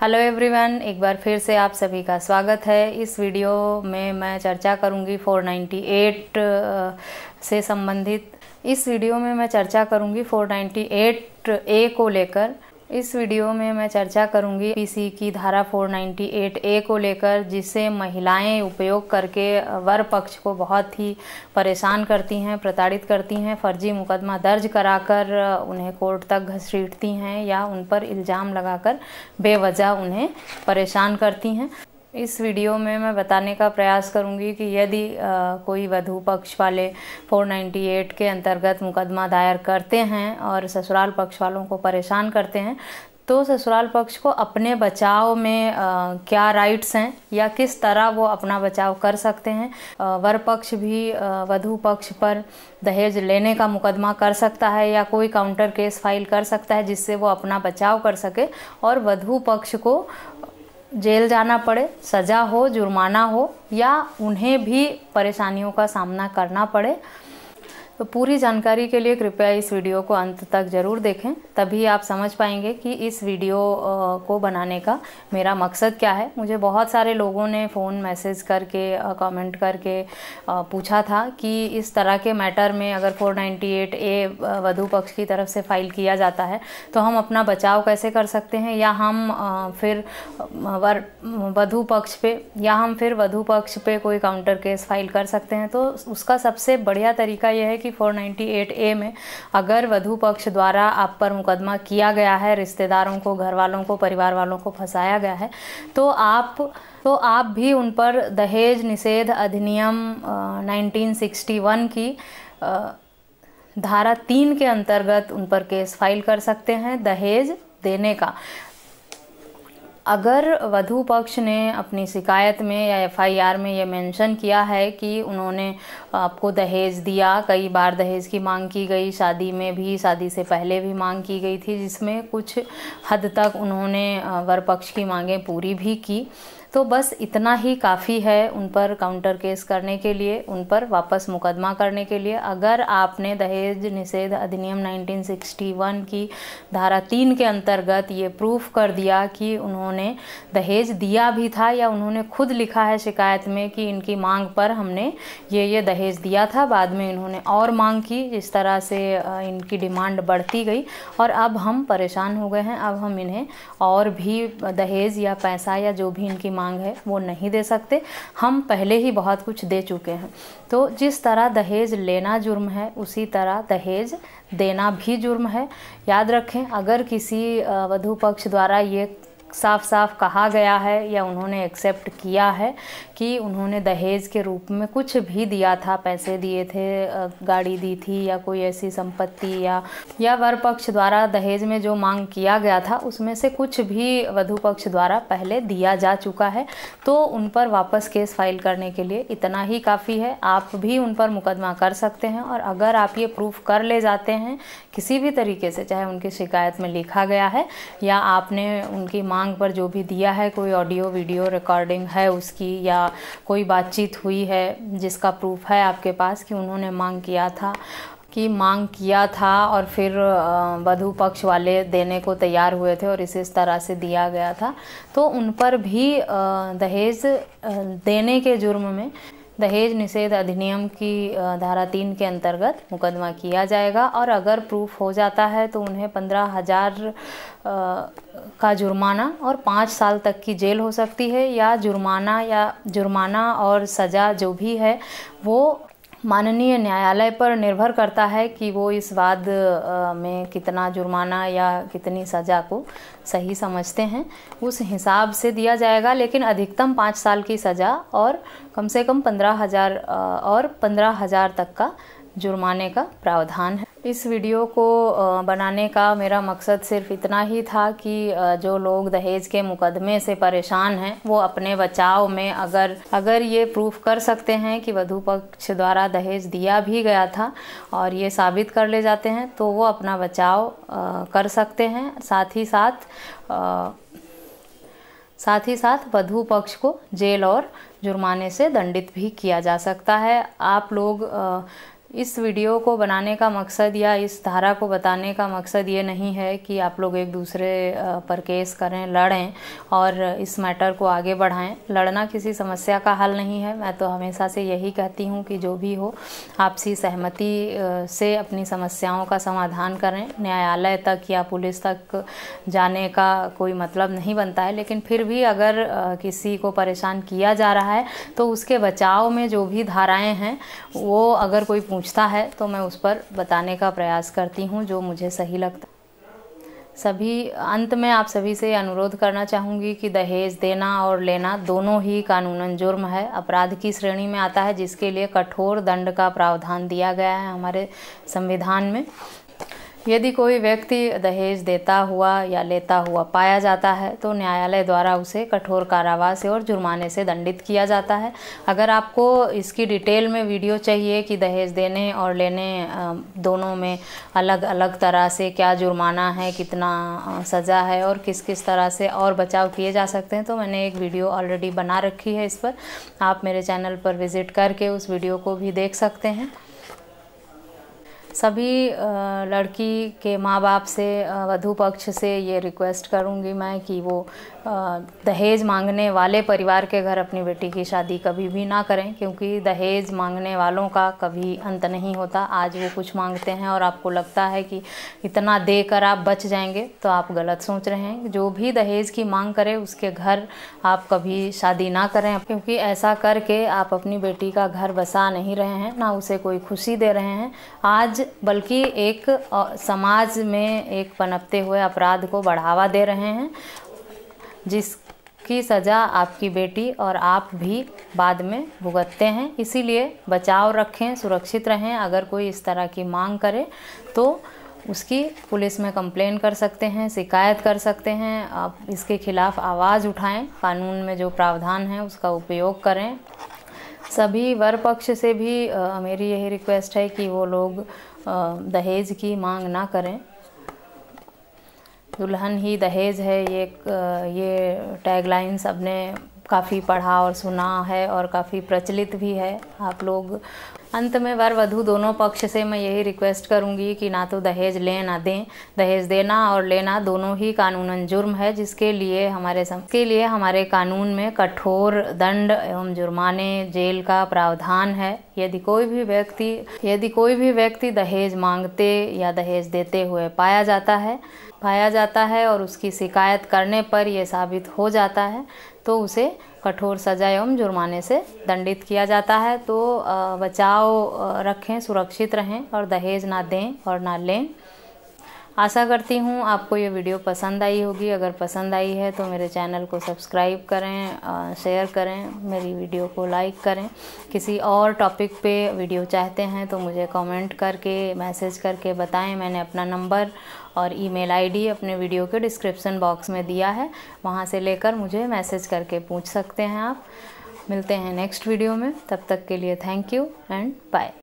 Hello everyone, एक बार फिर से आप सभी का स्वागत है। इस वीडियो में मैं चर्चा करूंगी 498 से संबंधित। इस वीडियो में मैं चर्चा करूंगी 498 ए को लेकर। इस वीडियो में मैं चर्चा करूंगी पीसी की धारा 498 ए को लेकर, जिसे महिलाएं उपयोग करके वर पक्ष को बहुत ही परेशान करती हैं, प्रताड़ित करती हैं, फर्जी मुकदमा दर्ज कराकर उन्हें कोर्ट तक घसीटती हैं या उन पर इल्ज़ाम लगाकर बेवजह उन्हें परेशान करती हैं। इस वीडियो में मैं बताने का प्रयास करूंगी कि यदि कोई वधू पक्ष वाले 498 के अंतर्गत मुकदमा दायर करते हैं और ससुराल पक्ष वालों को परेशान करते हैं, तो ससुराल पक्ष को अपने बचाव में क्या राइट्स हैं या किस तरह वो अपना बचाव कर सकते हैं। वर पक्ष भी वधू पक्ष पर दहेज लेने का मुकदमा कर सकता है या कोई काउंटर केस फाइल कर सकता है जिससे वो अपना बचाव कर सके और वधू पक्ष को जेल जाना पड़े, सज़ा हो, जुर्माना हो या उन्हें भी परेशानियों का सामना करना पड़े। तो पूरी जानकारी के लिए कृपया इस वीडियो को अंत तक ज़रूर देखें, तभी आप समझ पाएंगे कि इस वीडियो को बनाने का मेरा मकसद क्या है। मुझे बहुत सारे लोगों ने फ़ोन मैसेज करके कमेंट करके पूछा था कि इस तरह के मैटर में अगर 498 ए वधू पक्ष की तरफ से फ़ाइल किया जाता है तो हम अपना बचाव कैसे कर सकते हैं, या हम फिर वधू पक्ष पे कोई काउंटर केस फाइल कर सकते हैं। तो उसका सबसे बढ़िया तरीका यह है कि 498 ए में अगर वधू पक्ष द्वारा आप पर मुकदमा किया गया है, रिश्तेदारों को, घर वालों को, परिवार वालों को फंसाया गया है, तो आप भी उन पर दहेज निषेध अधिनियम 1961 की धारा 3 के अंतर्गत उन पर केस फाइल कर सकते हैं दहेज देने का। अगर वधू पक्ष ने अपनी शिकायत में या एफआईआर में ये मेंशन किया है कि उन्होंने आपको दहेज दिया, कई बार दहेज की मांग की गई, शादी में भी, शादी से पहले भी मांग की गई थी, जिसमें कुछ हद तक उन्होंने वर पक्ष की मांगें पूरी भी की, तो बस इतना ही काफ़ी है उन पर काउंटर केस करने के लिए, उन पर वापस मुकदमा करने के लिए। अगर आपने दहेज निषेध अधिनियम 1961 की धारा 3 के अंतर्गत ये प्रूफ कर दिया कि उन्होंने दहेज दिया भी था या उन्होंने खुद लिखा है शिकायत में कि इनकी मांग पर हमने ये दहेज दिया था, बाद में इन्होंने और मांग की, जिस तरह से इनकी डिमांड बढ़ती गई और अब हम परेशान हो गए हैं, अब हम इन्हें और भी दहेज या पैसा या जो भी इनकी मांग है वो नहीं दे सकते, हम पहले ही बहुत कुछ दे चुके हैं। तो जिस तरह दहेज लेना जुर्म है, उसी तरह दहेज देना भी जुर्म है। याद रखें, अगर किसी वधू पक्ष द्वारा ये साफ साफ कहा गया है या उन्होंने एक्सेप्ट किया है कि उन्होंने दहेज के रूप में कुछ भी दिया था, पैसे दिए थे, गाड़ी दी थी या कोई ऐसी संपत्ति या वर पक्ष द्वारा दहेज में जो मांग किया गया था उसमें से कुछ भी वधू पक्ष द्वारा पहले दिया जा चुका है, तो उन पर वापस केस फाइल करने के लिए इतना ही काफ़ी है। आप भी उन पर मुकदमा कर सकते हैं और अगर आप ये प्रूफ कर ले जाते हैं किसी भी तरीके से, चाहे उनकी शिकायत में लिखा गया है या आपने उनकी मांग पर जो भी दिया है, कोई ऑडियो वीडियो रिकॉर्डिंग है उसकी, या कोई बातचीत हुई है जिसका प्रूफ है आपके पास कि उन्होंने मांग किया था और फिर वधू पक्ष वाले देने को तैयार हुए थे और इस तरह से दिया गया था, तो उन पर भी दहेज देने के जुर्म में दहेज निषेध अधिनियम की धारा 3 के अंतर्गत मुकदमा किया जाएगा। और अगर प्रूफ हो जाता है तो उन्हें 15,000 का जुर्माना और 5 साल तक की जेल हो सकती है, या जुर्माना और सज़ा जो भी है वो माननीय न्यायालय पर निर्भर करता है कि वो इस वाद में कितना जुर्माना या कितनी सज़ा को सही समझते हैं, उस हिसाब से दिया जाएगा। लेकिन अधिकतम 5 साल की सज़ा और कम से कम 15,000 तक का जुर्माने का प्रावधान है। इस वीडियो को बनाने का मेरा मकसद सिर्फ इतना ही था कि जो लोग दहेज के मुकदमे से परेशान हैं वो अपने बचाव में अगर ये प्रूफ कर सकते हैं कि वधू पक्ष द्वारा दहेज दिया भी गया था और ये साबित कर ले जाते हैं तो वो अपना बचाव कर सकते हैं। साथ ही साथ वधू पक्ष को जेल और जुर्माने से दंडित भी किया जा सकता है। आप लोग इस वीडियो को बनाने का मकसद या इस धारा को बताने का मकसद ये नहीं है कि आप लोग एक दूसरे पर केस करें, लड़ें और इस मैटर को आगे बढ़ाएं। लड़ना किसी समस्या का हल नहीं है। मैं तो हमेशा से यही कहती हूँ कि जो भी हो आपसी सहमति से अपनी समस्याओं का समाधान करें। न्यायालय तक या पुलिस तक जाने का कोई मतलब नहीं बनता है, लेकिन फिर भी अगर किसी को परेशान किया जा रहा है तो उसके बचाव में जो भी धाराएं हैं वो अगर कोई पूछता है तो मैं उस पर बताने का प्रयास करती हूँ जो मुझे सही लगता है। सभी अंत में आप सभी से अनुरोध करना चाहूँगी कि दहेज देना और लेना दोनों ही कानूनन जुर्म है, अपराध की श्रेणी में आता है, जिसके लिए कठोर दंड का प्रावधान दिया गया है हमारे संविधान में। यदि कोई व्यक्ति दहेज देता हुआ या लेता हुआ पाया जाता है तो न्यायालय द्वारा उसे कठोर कारावास और जुर्माने से दंडित किया जाता है। अगर आपको इसकी डिटेल में वीडियो चाहिए कि दहेज देने और लेने दोनों में अलग अलग तरह से क्या जुर्माना है, कितना सज़ा है और किस किस तरह से और बचाव किए जा सकते हैं, तो मैंने एक वीडियो ऑलरेडी बना रखी है इस पर। आप मेरे चैनल पर विज़िट करके उस वीडियो को भी देख सकते हैं। सभी लड़की के माँ बाप से, वधू पक्ष से ये रिक्वेस्ट करूँगी मैं कि वो दहेज मांगने वाले परिवार के घर अपनी बेटी की शादी कभी भी ना करें, क्योंकि दहेज मांगने वालों का कभी अंत नहीं होता। आज वो कुछ मांगते हैं और आपको लगता है कि इतना देकर आप बच जाएंगे, तो आप गलत सोच रहे हैं। जो भी दहेज की मांग करे उसके घर आप कभी शादी ना करें, क्योंकि ऐसा करके आप अपनी बेटी का घर बसा नहीं रहे हैं, ना उसे कोई खुशी दे रहे हैं आज, बल्कि एक समाज में एक पनपते हुए अपराध को बढ़ावा दे रहे हैं, जिसकी सज़ा आपकी बेटी और आप भी बाद में भुगतते हैं। इसीलिए बचाव रखें, सुरक्षित रहें। अगर कोई इस तरह की मांग करे तो उसकी पुलिस में कंप्लेन कर सकते हैं, शिकायत कर सकते हैं। आप इसके खिलाफ़ आवाज़ उठाएं, कानून में जो प्रावधान है उसका उपयोग करें। सभी वर पक्ष से भी मेरी यही रिक्वेस्ट है कि वो लोग दहेज की मांग ना करें। दुल्हन ही दहेज है, ये टैगलाइन सबने काफ़ी पढ़ा और सुना है और काफ़ी प्रचलित भी है। आप लोग अंत में वर वधू दोनों पक्ष से मैं यही रिक्वेस्ट करूंगी कि ना तो दहेज लें ना दें। दहेज देना और लेना दोनों ही कानूनन जुर्म है, जिसके लिए हमारे कानून में कठोर दंड एवं जुर्माने, जेल का प्रावधान है। यदि कोई भी व्यक्ति दहेज मांगते या दहेज देते हुए पाया जाता है और उसकी शिकायत करने पर यह साबित हो जाता है तो उसे कठोर सज़ा एवं जुर्माने से दंडित किया जाता है। तो बचाव रखें, सुरक्षित रहें और दहेज ना दें और ना लें। आशा करती हूँ आपको ये वीडियो पसंद आई होगी। अगर पसंद आई है तो मेरे चैनल को सब्सक्राइब करें, शेयर करें, मेरी वीडियो को लाइक करें। किसी और टॉपिक पे वीडियो चाहते हैं तो मुझे कमेंट करके, मैसेज करके बताएं। मैंने अपना नंबर और ईमेल आईडी अपने वीडियो के डिस्क्रिप्शन बॉक्स में दिया है, वहाँ से लेकर मुझे मैसेज करके पूछ सकते हैं आप। मिलते हैं नेक्स्ट वीडियो में, तब तक के लिए थैंक यू एंड बाय।